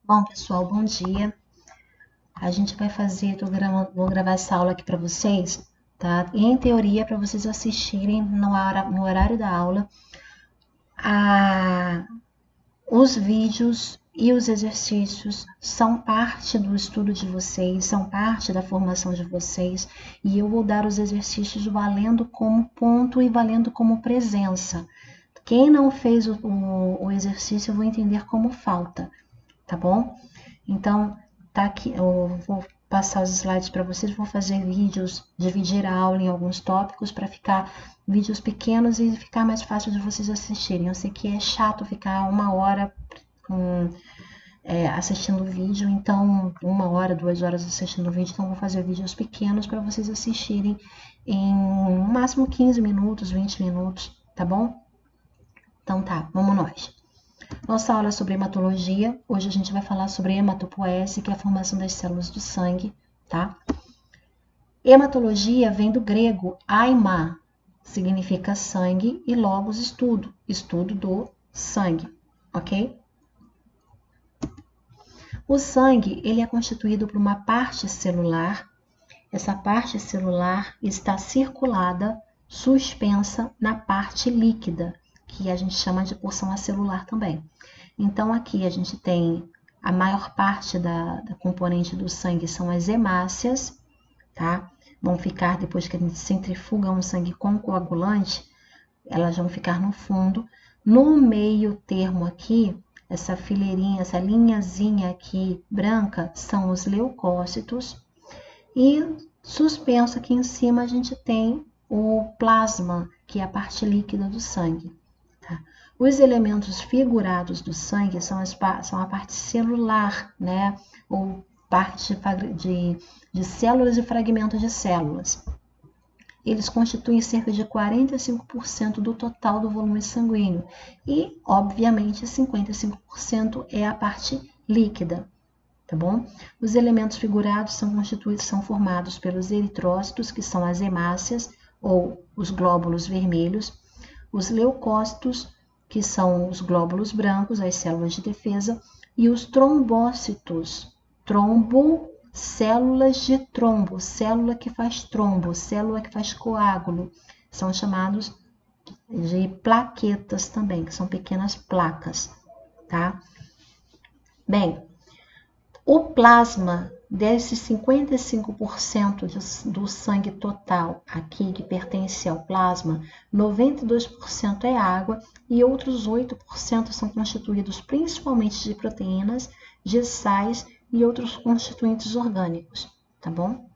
Bom, pessoal, bom dia. A gente vai vou gravar essa aula aqui para vocês, tá? Em teoria, para vocês assistirem no horário da aula os vídeos e os exercícios são parte do estudo de vocês, são parte da formação de vocês, e eu vou dar os exercícios valendo como ponto e valendo como presença. Quem não fez o exercício, eu vou entender como falta, tá bom? Então, tá aqui, eu vou passar os slides para vocês, vou fazer vídeos, dividir a aula em alguns tópicos para ficar vídeos pequenos e ficar mais fácil de vocês assistirem. Eu sei que é chato ficar 1 hora assistindo o vídeo, então 1 hora, 2 horas assistindo o vídeo, então vou fazer vídeos pequenos para vocês assistirem em no máximo 15 minutos, 20 minutos, tá bom? Então tá, vamos nós. Nossa aula é sobre hematologia. Hoje a gente vai falar sobre hematopoese, que é a formação das células do sangue, tá? Hematologia vem do grego aima, significa sangue, e logos estudo, estudo do sangue, ok? O sangue, ele é constituído por uma parte celular. Essa parte celular está circulada, suspensa na parte líquida, que a gente chama de porção acelular também. Então, aqui a gente tem a maior parte da componente do sangue são as hemácias, tá? Vão ficar, depois que a gente centrifuga um sangue com coagulante, elas vão ficar no fundo. No meio termo aqui, essa fileirinha, essa linhazinha aqui branca, são os leucócitos. E suspenso aqui em cima, a gente tem o plasma, que é a parte líquida do sangue. Tá? Os elementos figurados do sangue são a parte celular, né? Ou parte de células e fragmentos de células. Eles constituem cerca de 45% do total do volume sanguíneo e, obviamente, 55% é a parte líquida, tá bom? Os elementos figurados são formados pelos eritrócitos, que são as hemácias ou os glóbulos vermelhos, os leucócitos, que são os glóbulos brancos, as células de defesa, e os trombócitos, células de trombo, célula que faz trombo, célula que faz coágulo, são chamados de plaquetas também, que são pequenas placas, tá? Bem, o plasma desses 55% do sangue total aqui que pertence ao plasma, 92% é água e outros 8% são constituídos principalmente de proteínas, de sais e outros constituintes orgânicos, tá bom?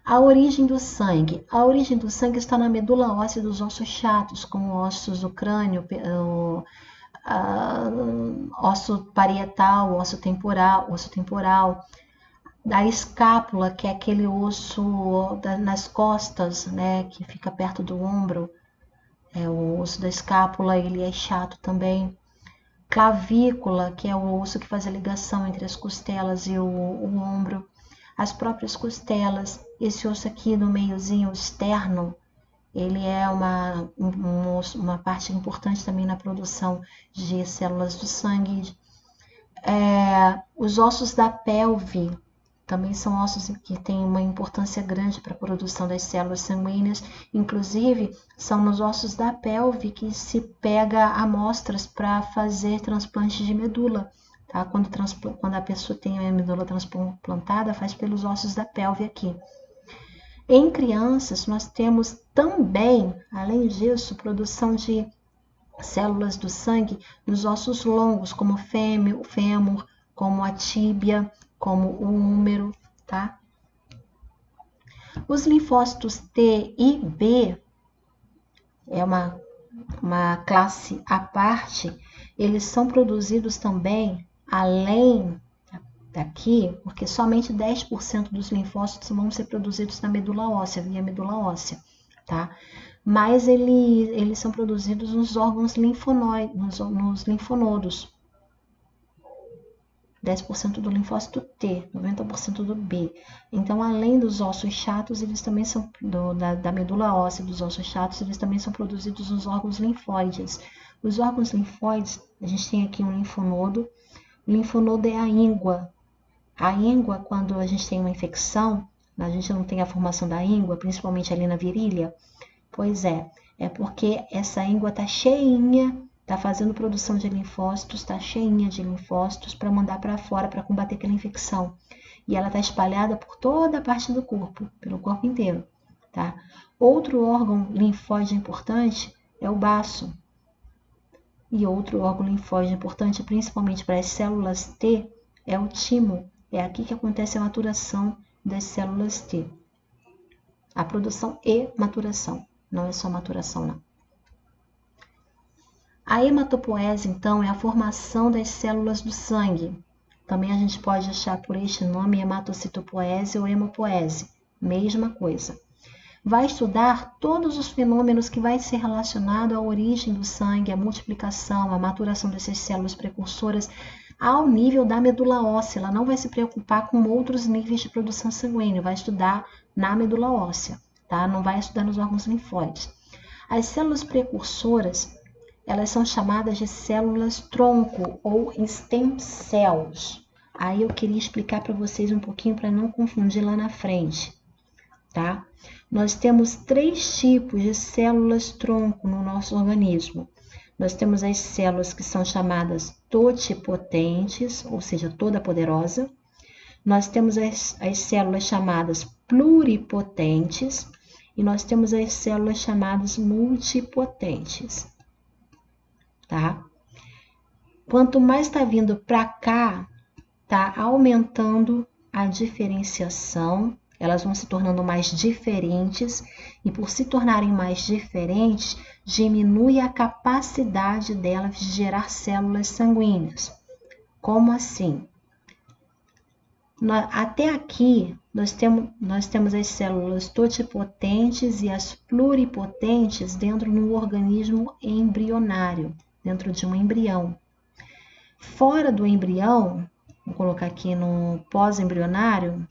A origem do sangue. A origem do sangue está na medula óssea dos ossos chatos, como ossos do crânio, osso parietal, osso temporal, da escápula, que é aquele osso nas costas, né, que fica perto do ombro. O osso da escápula, ele é chato também. Clavícula, que é o osso que faz a ligação entre as costelas e o ombro. As próprias costelas, esse osso aqui no meiozinho externo, ele é uma parte importante também na produção de células do sangue. Os ossos da pelve também são ossos que têm uma importância grande para a produção das células sanguíneas. Inclusive, são nos ossos da pelve que se pega amostras para fazer transplante de medula. Tá? Quando a pessoa tem a medula transplantada, faz pelos ossos da pelve aqui. Em crianças, nós temos também, além disso, produção de células do sangue nos ossos longos, como o fêmur, como a tíbia, como o húmero, tá? Os linfócitos T e B é uma classe à parte, eles são produzidos também além daqui, porque somente 10% dos linfócitos vão ser produzidos na medula óssea, via medula óssea, tá? Mas eles são produzidos nos órgãos linfonoides, nos linfonodos. 10% do linfócito T, 90% do B. Então, além dos ossos chatos, eles também são, da medula óssea dos ossos chatos, eles também são produzidos nos órgãos linfóides. Os órgãos linfóides, a gente tem aqui um linfonodo. O linfonodo é a íngua. A íngua, quando a gente tem uma infecção, a gente não tem a formação da íngua, principalmente ali na virilha. Pois é porque essa íngua está cheinha, está fazendo produção de linfócitos, está cheinha de linfócitos para mandar para fora para combater aquela infecção. E ela está espalhada por toda a parte do corpo, pelo corpo inteiro, tá? Outro órgão linfóide importante é o baço. E outro órgão linfóide importante, principalmente para as células T, é o timo. É aqui que acontece a maturação das células T. A produção e maturação. Não é só maturação, não. A hematopoese, então, é a formação das células do sangue. Também a gente pode achar por este nome hematocitopoese ou hemopoese. Mesma coisa. Vai estudar todos os fenômenos que vai ser relacionado à origem do sangue, à multiplicação, à maturação dessas células precursoras ao nível da medula óssea. Ela não vai se preocupar com outros níveis de produção sanguínea, vai estudar na medula óssea, tá? Não vai estudar nos órgãos linfóides. As células precursoras, elas são chamadas de células tronco ou stem cells. Aí eu queria explicar para vocês um pouquinho para não confundir lá na frente, tá? Nós temos 3 tipos de células tronco no nosso organismo. Nós temos as células que são chamadas totipotentes, ou seja, toda poderosa. Nós temos as células chamadas pluripotentes e nós temos as células chamadas multipotentes, tá? Quanto mais está vindo para cá, está aumentando a diferenciação. Elas vão se tornando mais diferentes e por se tornarem mais diferentes, diminui a capacidade delas de gerar células sanguíneas. Como assim? Até aqui, nós temos as células totipotentes e as pluripotentes dentro de um organismo embrionário, dentro de um embrião. Fora do embrião, vou colocar aqui no pós-embrionário,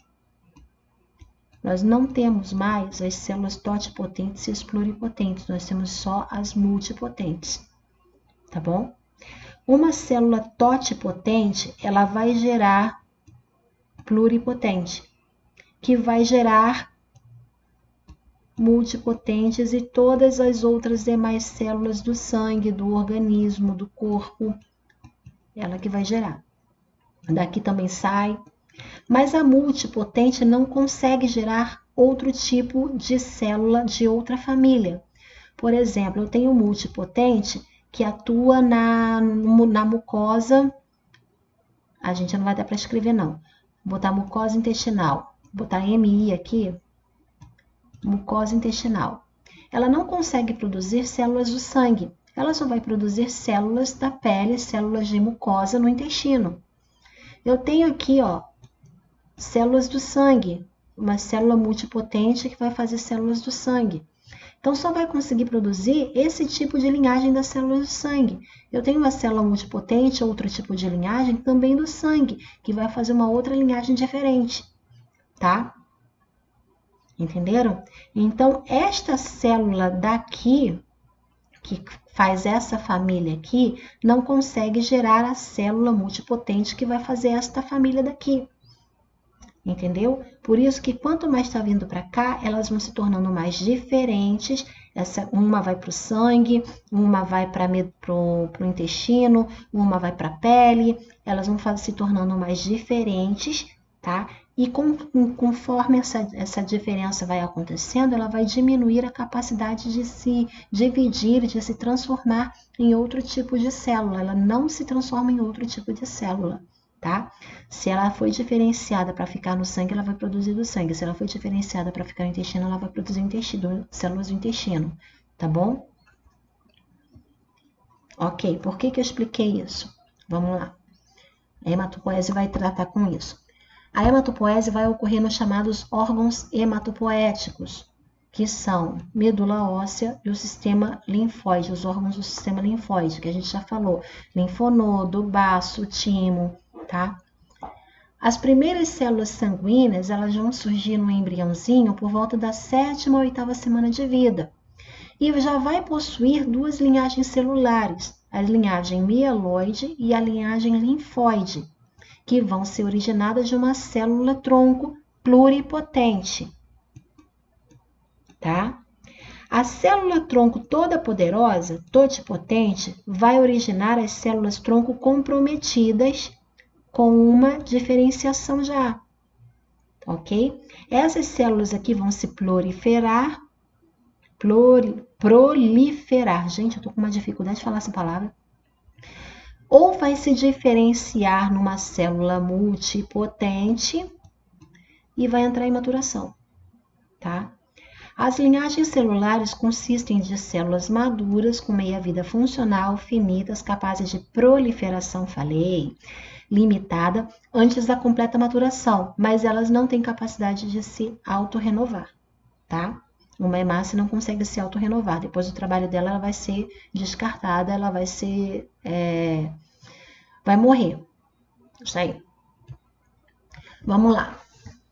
nós não temos mais as células totipotentes e as pluripotentes, nós temos só as multipotentes, tá bom? Uma célula totipotente, ela vai gerar pluripotente, que vai gerar multipotentes e todas as outras demais células do sangue, do organismo, do corpo, ela que vai gerar. Daqui também sai. Mas a multipotente não consegue gerar outro tipo de célula de outra família. Por exemplo, eu tenho multipotente que atua na mucosa, a gente não vai dar para escrever não, vou botar mucosa intestinal, vou botar MI aqui, mucosa intestinal. Ela não consegue produzir células do sangue, ela só vai produzir células da pele, células de mucosa no intestino. Eu tenho aqui, ó, células do sangue, uma célula multipotente que vai fazer células do sangue. Então, só vai conseguir produzir esse tipo de linhagem das células do sangue. Eu tenho uma célula multipotente, outro tipo de linhagem também do sangue, que vai fazer uma outra linhagem diferente, tá? Entenderam? Então, esta célula daqui, que faz essa família aqui, não consegue gerar a célula multipotente que vai fazer esta família daqui. Entendeu? Por isso que quanto mais está vindo para cá, elas vão se tornando mais diferentes. Uma vai para o sangue, uma vai para o intestino, uma vai para a pele. Elas vão se tornando mais diferentes, tá? E conforme essa diferença vai acontecendo, ela vai diminuir a capacidade de se dividir, de se transformar em outro tipo de célula. Ela não se transforma em outro tipo de célula. Tá? Se ela foi diferenciada para ficar no sangue, ela vai produzir do sangue. Se ela foi diferenciada para ficar no intestino, ela vai produzir células do intestino, tá bom? Ok, por que eu expliquei isso? Vamos lá. A hematopoese vai tratar com isso. A hematopoese vai ocorrer nos chamados órgãos hematopoéticos, que são medula óssea e o sistema linfóide, os órgãos do sistema linfóide, que a gente já falou. Linfonodo, baço, timo, tá? As primeiras células sanguíneas, elas vão surgir no embriãozinho por volta da 7ª ou 8ª semana de vida. E já vai possuir 2 linhagens celulares. a linhagem mieloide e a linhagem linfóide, que vão ser originadas de uma célula-tronco pluripotente, tá? A célula-tronco toda poderosa, totipotente, vai originar as células-tronco comprometidas com uma diferenciação já, ok? Essas células aqui vão se proliferar. Gente, eu tô com uma dificuldade de falar essa palavra. Ou vai se diferenciar numa célula multipotente e vai entrar em maturação, tá? As linhagens celulares consistem de células maduras com meia-vida funcional, finitas, capazes de proliferação, limitada, antes da completa maturação, mas elas não têm capacidade de se autorrenovar, tá? Uma hemácia não consegue se autorrenovar. Depois do trabalho dela, ela vai ser descartada, ela vai ser... vai morrer. Isso aí. Vamos lá.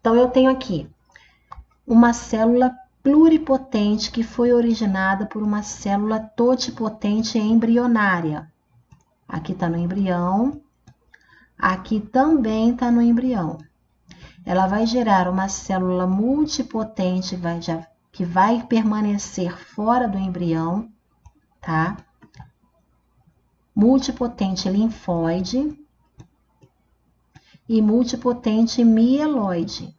Então, eu tenho aqui uma célula pluripotente que foi originada por uma célula totipotente embrionária. Aqui está no embrião. Aqui também está no embrião. Ela vai gerar uma célula multipotente que vai permanecer fora do embrião, tá? Multipotente linfóide e multipotente mieloide.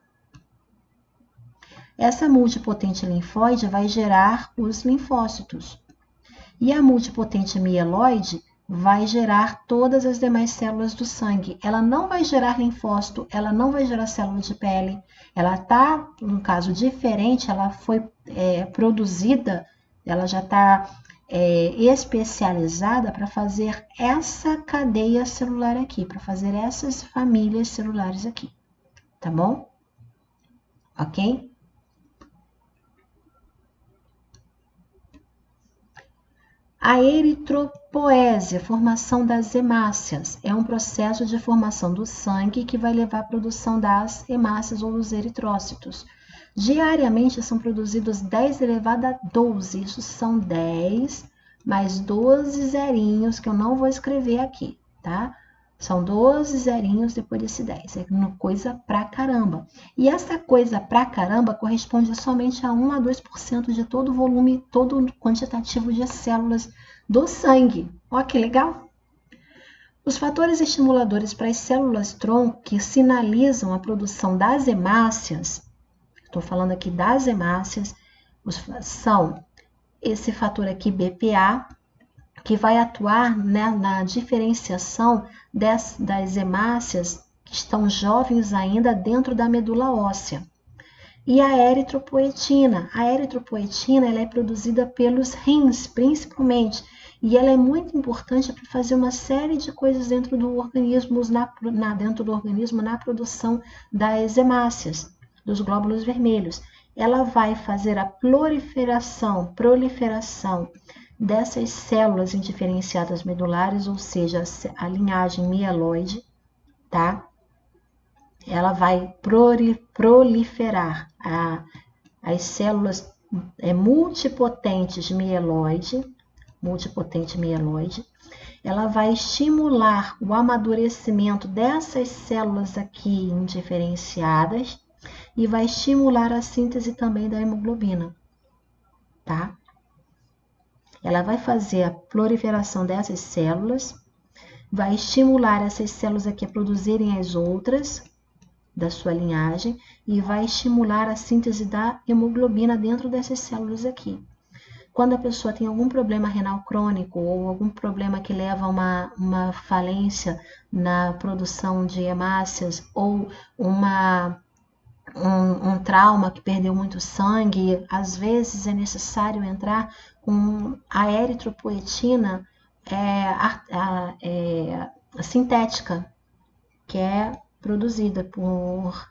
Essa multipotente linfóide vai gerar os linfócitos. E a multipotente mieloide vai gerar todas as demais células do sangue. Ela não vai gerar linfócito, ela não vai gerar célula de pele. Ela está, num caso diferente, ela foi produzida, ela já está especializada para fazer essa cadeia celular aqui, para fazer essas famílias celulares aqui, tá bom? Ok? A eritropoese, formação das hemácias, é um processo de formação do sangue que vai levar à produção das hemácias ou dos eritrócitos. Diariamente são produzidos 10 elevado a 12, isso são 10 mais 12 zerinhos, que eu não vou escrever aqui, tá? São 12 zerinhos depois desse 10, é coisa pra caramba. E essa coisa pra caramba corresponde somente a 1 a 2% de todo o volume, todo o quantitativo de células do sangue. Ó, que legal! Os fatores estimuladores para as células-tronco que sinalizam a produção das hemácias, estou falando aqui das hemácias, são esse fator aqui, BPA, que vai atuar, né, na diferenciação das hemácias que estão jovens ainda dentro da medula óssea. E a eritropoetina. A eritropoetina ela é produzida pelos rins, principalmente, e ela é muito importante para fazer uma série de coisas dentro do organismo, na produção das hemácias, dos glóbulos vermelhos. Ela vai fazer a proliferação dessas células indiferenciadas medulares, ou seja, a linhagem mieloide, tá? Ela vai proliferar as células multipotente mieloide. Ela vai estimular o amadurecimento dessas células aqui indiferenciadas e vai estimular a síntese também da hemoglobina, tá? Ela vai fazer a proliferação dessas células, vai estimular essas células aqui a produzirem as outras da sua linhagem e vai estimular a síntese da hemoglobina dentro dessas células aqui. Quando a pessoa tem algum problema renal crônico ou algum problema que leva a uma falência na produção de hemácias ou um trauma que perdeu muito sangue, às vezes é necessário entrar com a eritropoetina sintética, que é produzida por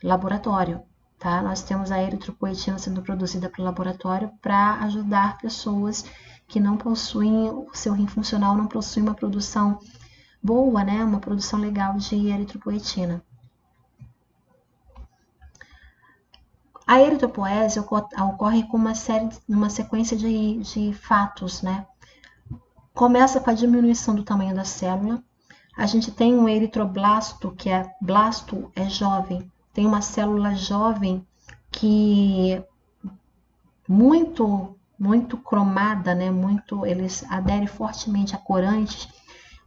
laboratório, tá? Nós temos a eritropoetina sendo produzida pelo laboratório para ajudar pessoas que não possuem, o seu rim funcional não possui uma produção boa, né? Uma produção legal de eritropoetina. A eritropoese ocorre com uma sequência de fatos, né? Começa com a diminuição do tamanho da célula. A gente tem um eritroblasto, que é blasto, é jovem. Tem uma célula jovem que muito cromada, né? Eles aderem fortemente a corantes,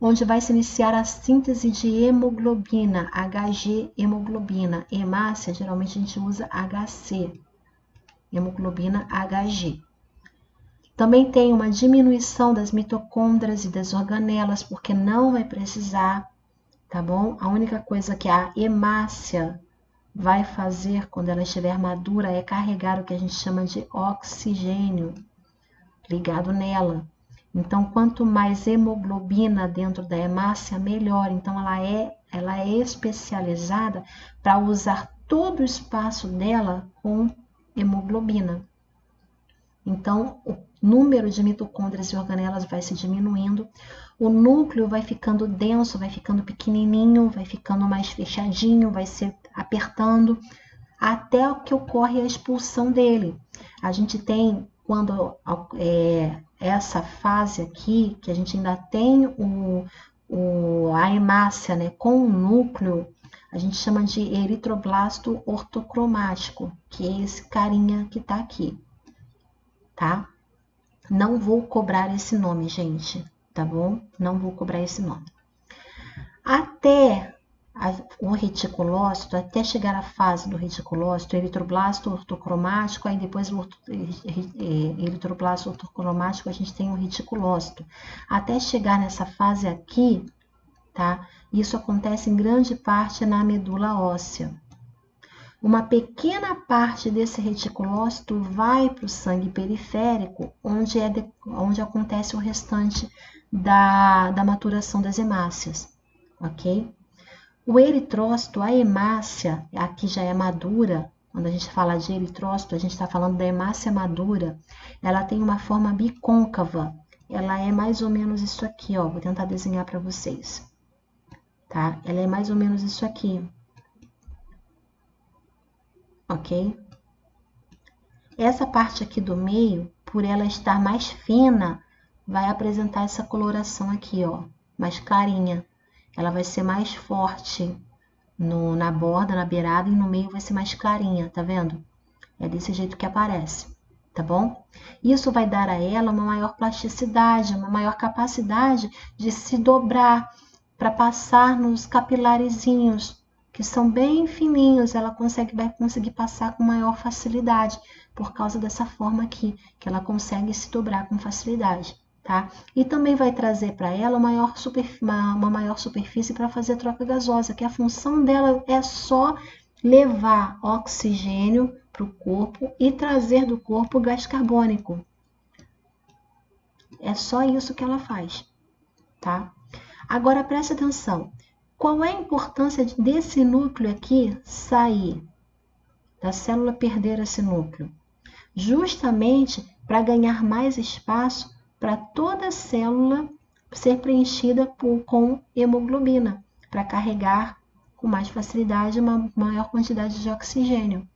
onde vai se iniciar a síntese de hemoglobina, Hg hemoglobina. Hemácia, geralmente a gente usa Hc, hemoglobina Hg. Também tem uma diminuição das mitocôndrias e das organelas, porque não vai precisar, tá bom? A única coisa que a hemácia vai fazer quando ela estiver madura é carregar o que a gente chama de oxigênio ligado nela. Então, quanto mais hemoglobina dentro da hemácia, melhor. Então, ela é especializada para usar todo o espaço dela com hemoglobina. Então, o número de mitocôndrias e organelas vai se diminuindo, o núcleo vai ficando denso, vai ficando pequenininho, vai ficando mais fechadinho, vai se apertando, até que ocorre a expulsão dele. A gente tem, quando essa fase aqui, que a gente ainda tem a hemácia, né, com o núcleo, a gente chama de eritroblasto ortocromático, que é esse carinha que está aqui, tá? Não vou cobrar esse nome, gente, tá bom? Não vou cobrar esse nome. Até o reticulócito, até chegar à fase do reticulócito, eritroblasto ortocromático, aí depois o eritroblasto ortocromático, a gente tem o reticulócito. Até chegar nessa fase aqui, tá? Isso acontece em grande parte na medula óssea. Uma pequena parte desse reticulócito vai para o sangue periférico, onde acontece o restante da maturação das hemácias, ok? O eritrócito, a hemácia, aqui já é madura. Quando a gente fala de eritrócito, a gente está falando da hemácia madura. Ela tem uma forma bicôncava. Ela é mais ou menos isso aqui, ó. Vou tentar desenhar para vocês, tá? Ela é mais ou menos isso aqui. Ok? Essa parte aqui do meio, por ela estar mais fina, vai apresentar essa coloração aqui, ó, mais clarinha. Ela vai ser mais forte na borda, na beirada, e no meio vai ser mais clarinha, tá vendo? É desse jeito que aparece, tá bom? Isso vai dar a ela uma maior plasticidade, uma maior capacidade de se dobrar para passar nos capilarezinhos, que são bem fininhos, vai conseguir passar com maior facilidade, por causa dessa forma aqui, que ela consegue se dobrar com facilidade, tá? E também vai trazer para ela uma maior superfície para fazer a troca gasosa, que a função dela é só levar oxigênio para o corpo e trazer do corpo gás carbônico. É só isso que ela faz, tá? Agora preste atenção. Qual é a importância desse núcleo aqui sair? Da célula perder esse núcleo? Justamente para ganhar mais espaço para toda a célula ser preenchida com hemoglobina, para carregar com mais facilidade uma maior quantidade de oxigênio,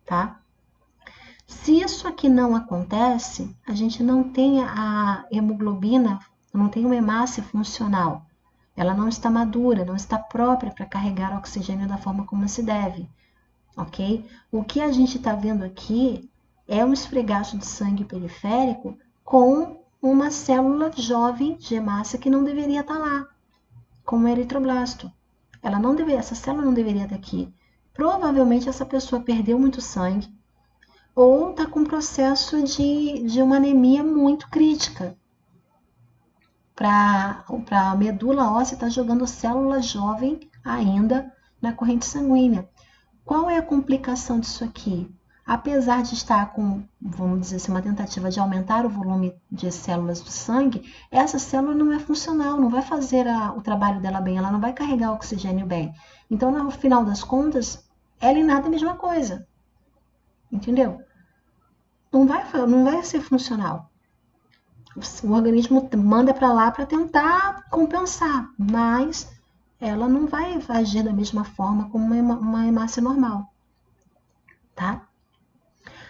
tá? Se isso aqui não acontece, a gente não tem a hemoglobina, não tem uma hemácia funcional. Ela não está madura, não está própria para carregar oxigênio da forma como se deve, ok? O que a gente está vendo aqui é um esfregaço de sangue periférico com uma célula jovem de hemácia que não deveria estar lá, como eritroblasto. Essa célula não deveria estar aqui. Provavelmente essa pessoa perdeu muito sangue ou está com processo de uma anemia muito crítica. Para a medula óssea está jogando célula jovem ainda na corrente sanguínea. Qual é a complicação disso aqui? Apesar de estar com, vamos dizer assim, uma tentativa de aumentar o volume de células do sangue, essa célula não é funcional, não vai fazer o trabalho dela bem, ela não vai carregar o oxigênio bem. Então, no final das contas, ela e nada é a mesma coisa. Entendeu? Não vai ser funcional. O organismo manda para lá para tentar compensar, mas ela não vai agir da mesma forma como uma hemácia normal, tá?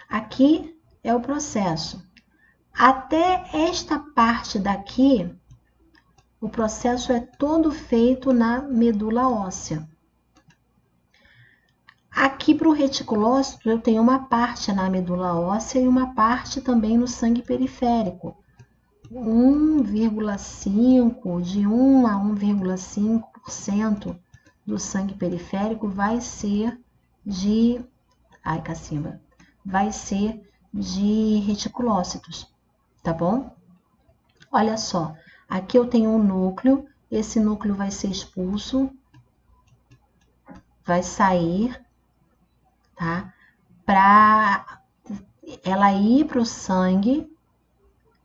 Aqui é o processo. Até esta parte daqui, O processo é todo feito na medula óssea. Aqui para o reticulócito, eu tenho uma parte na medula óssea e uma parte também no sangue periférico. 1,5, de 1 a 1,5% do sangue periférico vai ser de... Ai, cacimba! Vai ser de reticulócitos, tá bom? Olha só, aqui eu tenho um núcleo, esse núcleo vai ser expulso, vai sair, tá? Para ela ir para o sangue,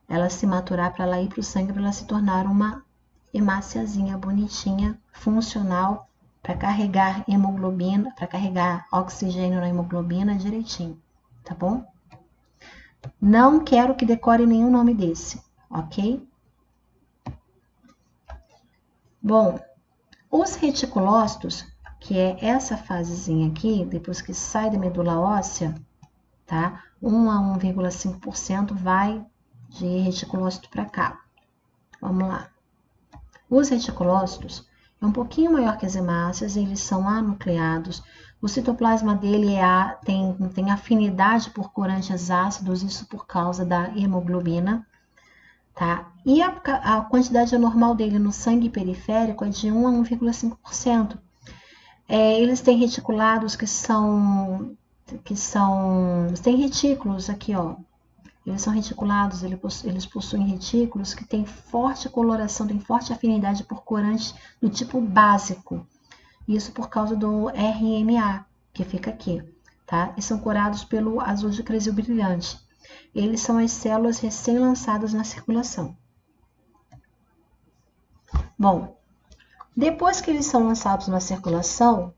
ela se maturar, para ela ir para o sangue, para ela se tornar uma hemáciazinha bonitinha, funcional, para carregar hemoglobina, para carregar oxigênio na hemoglobina direitinho, tá bom? Não quero que decore nenhum nome desse, ok? Bom, os reticulócitos, que é essa fasezinha aqui, depois que sai da medula óssea, tá? 1 a 1,5% vai de reticulócito para cá. Vamos lá. Os reticulócitos é um pouquinho maior que as hemácias, eles são anucleados. O citoplasma dele tem afinidade por corantes ácidos, isso por causa da hemoglobina, tá? E a quantidade anormal dele no sangue periférico é de 1 a 1,5%. Eles têm reticulados tem retículos aqui, ó. Eles são reticulados, eles possuem retículos que têm forte coloração, têm forte afinidade por corantes do tipo básico. Isso por causa do RNA, que fica aqui, tá? E são corados pelo azul de Cressil brilhante. Eles são as células recém-lançadas na circulação. Bom, depois que eles são lançados na circulação,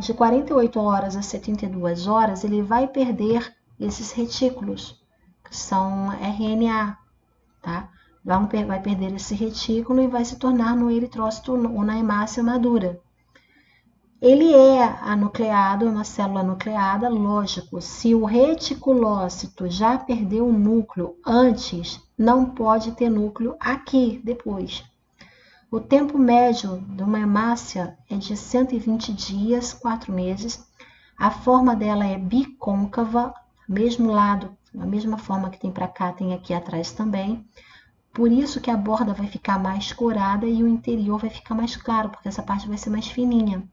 de 48 horas a 72 horas, ele vai perder esses retículos, que são RNA, tá? Vai perder esse retículo e vai se tornar no eritrócito ou na hemácia madura. Ele é anucleado, é uma célula nucleada, lógico, se o reticulócito já perdeu o núcleo antes, não pode ter núcleo aqui depois. O tempo médio de uma hemácia é de 120 dias, 4 meses. A forma dela é bicôncava, mesmo lado, a mesma forma que tem para cá, tem aqui atrás também. Por isso que a borda vai ficar mais corada e o interior vai ficar mais claro, porque essa parte vai ser mais fininha,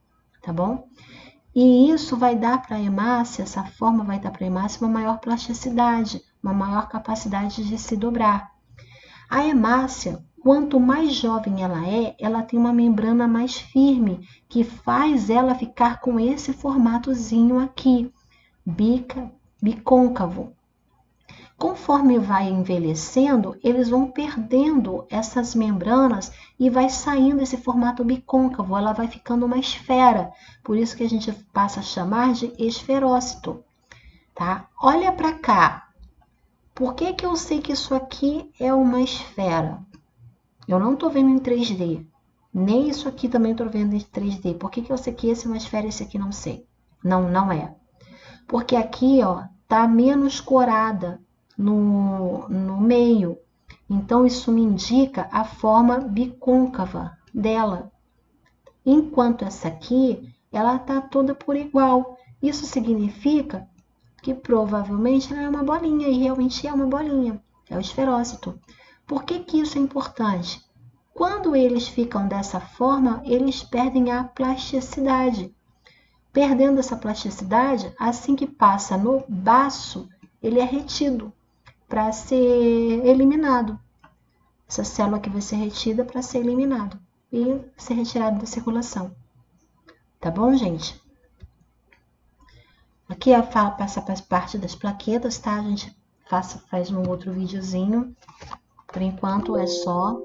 tá bom? E isso vai dar para a hemácia, essa forma vai dar para a hemácia uma maior plasticidade, uma maior capacidade de se dobrar. A hemácia, quanto mais jovem ela tem uma membrana mais firme, que faz ela ficar com esse formatozinho aqui, bicôncavo. Conforme vai envelhecendo, eles vão perdendo essas membranas e vai saindo esse formato bicôncavo, ela vai ficando uma esfera. Por isso que a gente passa a chamar de esferócito, tá? Olha para cá. Por que eu sei que isso aqui é uma esfera? Eu não estou vendo em 3D. Nem isso aqui também estou vendo em 3D. Por que eu sei que esse é uma esfera e esse aqui não sei? Não é. Porque aqui, ó, tá menos corada no meio. Então, isso me indica a forma bicôncava dela. Enquanto essa aqui, ela tá toda por igual. Isso significa que provavelmente ela é uma bolinha, e realmente é uma bolinha. É o esferócito. Por que isso é importante? Quando eles ficam dessa forma, eles perdem a plasticidade. Perdendo essa plasticidade, assim que passa no baço, ele é retido para ser eliminado. Essa célula aqui vai ser retida para ser eliminado e ser retirado da circulação. Tá bom, gente? Aqui passa para parte das plaquetas, tá? A gente faz um outro videozinho. Por enquanto é só